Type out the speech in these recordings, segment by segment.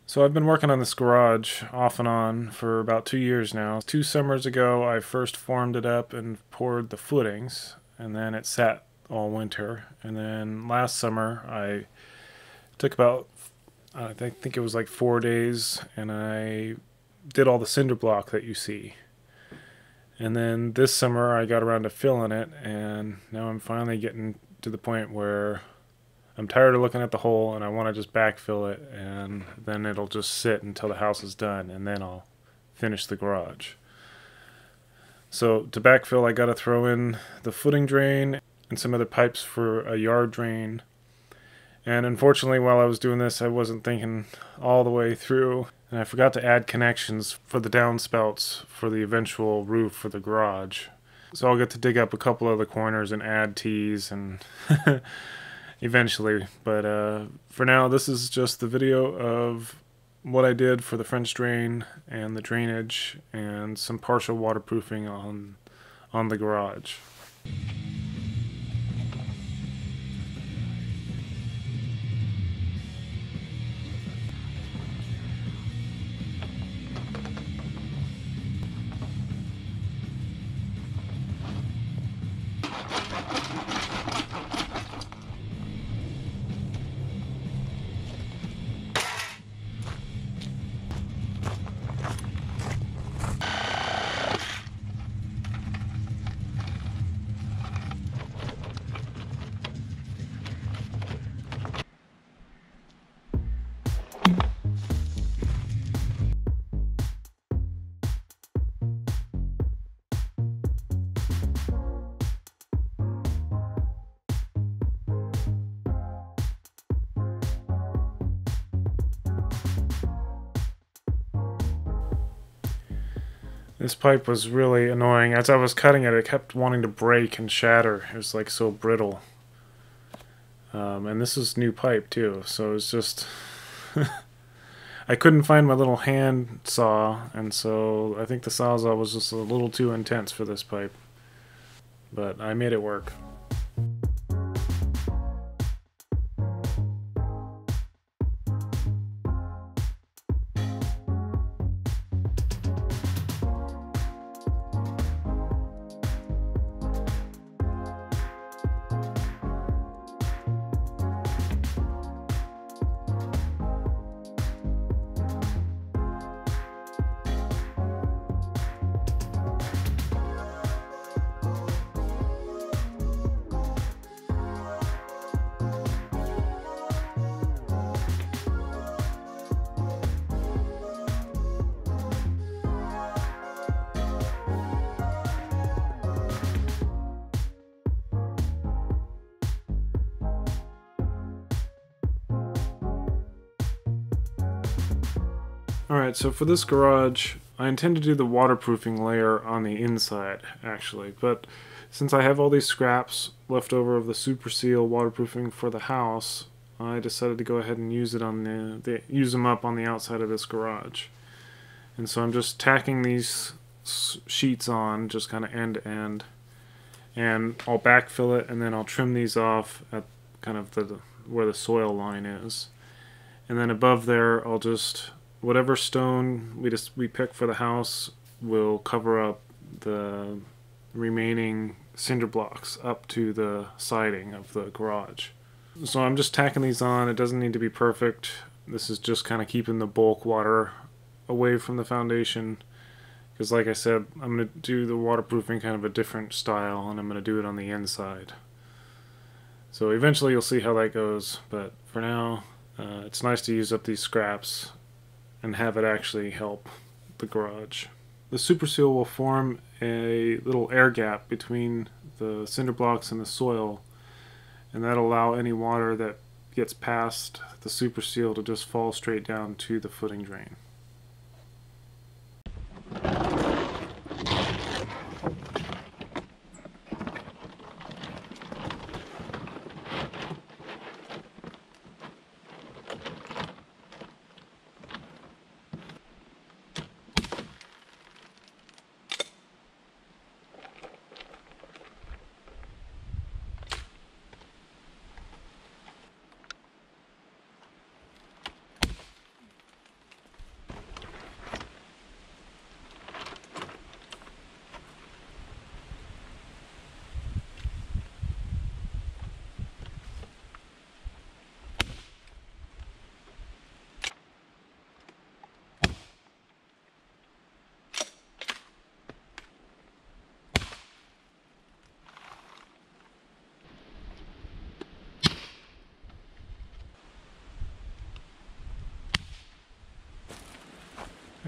So I've been working on this garage off and on for about 2 years now. 2 summers ago, I first formed it up and poured the footings, and then it sat all winter. And then last summer, I took about, I think it was like 4 days, and I did all the cinder block that you see. And then this summer, I got around to filling it, and now I'm finally getting to the point where I'm tired of looking at the hole and I want to just backfill it, and then it'll just sit until the house is done, and then I'll finish the garage. So to backfill, I got to throw in the footing drain and some other pipes for a yard drain. And unfortunately, while I was doing this, I wasn't thinking all the way through, and I forgot to add connections for the downspouts for the eventual roof for the garage. So I'll get to dig up a couple other corners and add T's and eventually. But for now, this is just the video of what I did for the French drain and the drainage and some partial waterproofing on the garage. This pipe was really annoying. As I was cutting it, it kept wanting to break and shatter. It was like so brittle. And this is new pipe too, so it's just I couldn't find my little hand saw, and so I think the sawzall was just a little too intense for this pipe. But I made it work. Alright, so for this garage, I intend to do the waterproofing layer on the inside, actually, but since I have all these scraps left over of the Super Seal waterproofing for the house, I decided to go ahead and use it on use them up on the outside of this garage. And so I'm just tacking these sheets on, just kind of end to end, and I'll backfill it, and then I'll trim these off at kind of where the soil line is. And then above there, I'll just whatever stone we pick for the house will cover up the remaining cinder blocks up to the siding of the garage. So I'm just tacking these on. It doesn't need to be perfect. This is just kind of keeping the bulk water away from the foundation, because like I said, I'm going to do the waterproofing kind of a different style, and I'm going to do it on the inside. So eventually you'll see how that goes, but for now it's nice to use up these scraps and have it actually help the garage. The Super Seal will form a little air gap between the cinder blocks and the soil, and that'll allow any water that gets past the Super Seal to just fall straight down to the footing drain.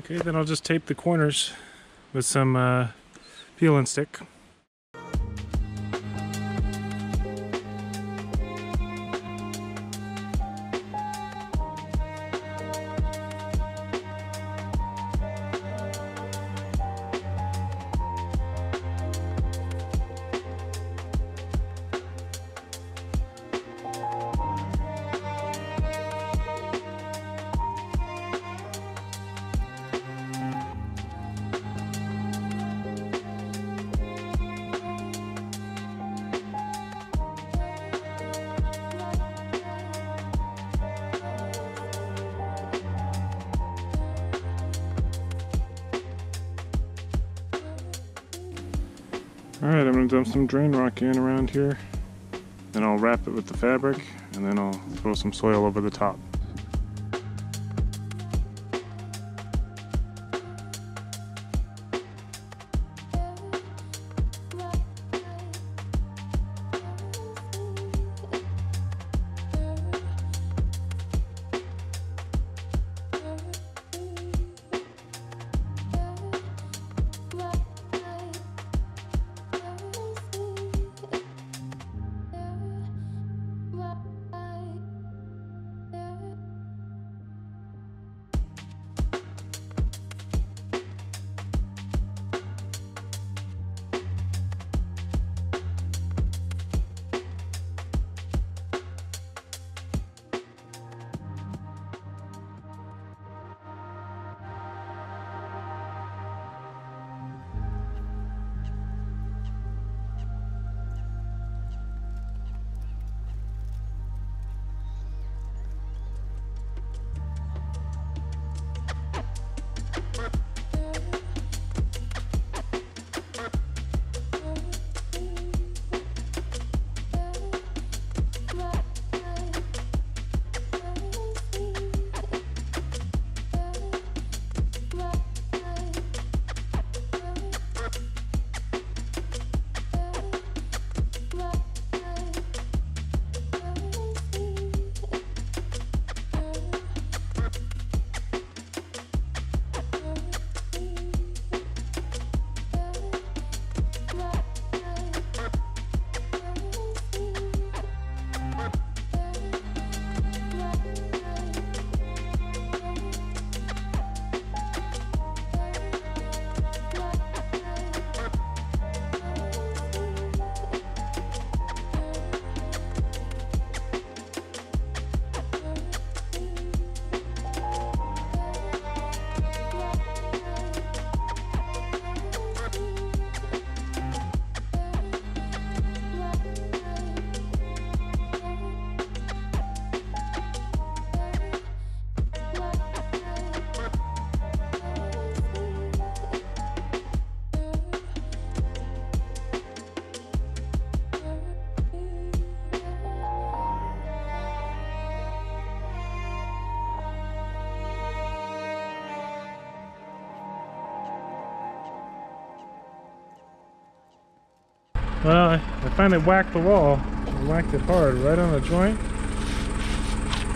Okay, then I'll just tape the corners with some peel and stick. Alright, I'm going to dump some drain rock in around here, then I'll wrap it with the fabric, and then I'll throw some soil over the top. Well, I finally whacked the wall. I whacked it hard, right on the joint.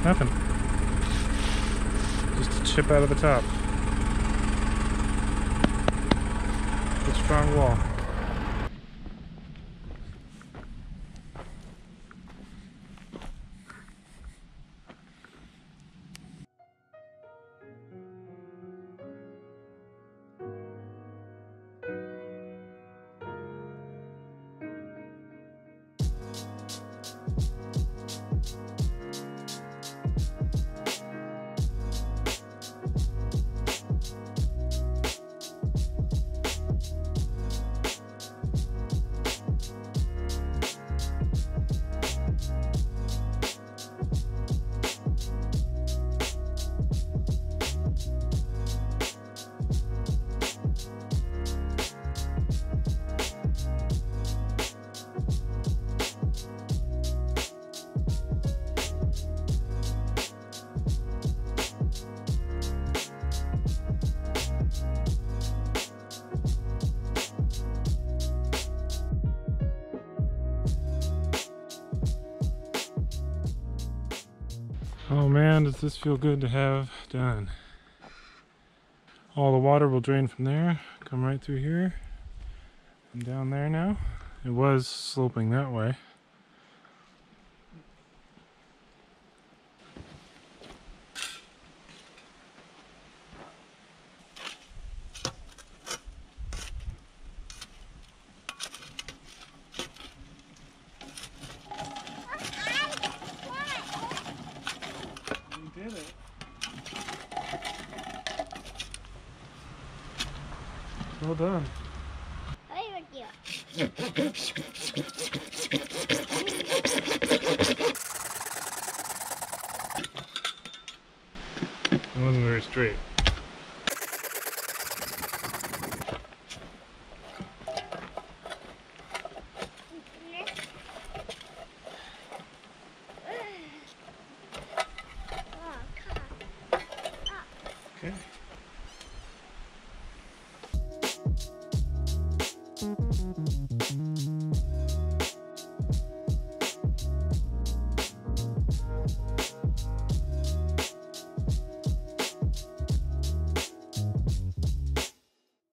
Nothing. Just a chip out of the top. Good strong wall. Oh man, does this feel good to have done. All the water will drain from there, come right through here, and down there now. It was sloping that way. You did it. Well done. It wasn't very straight. Okay.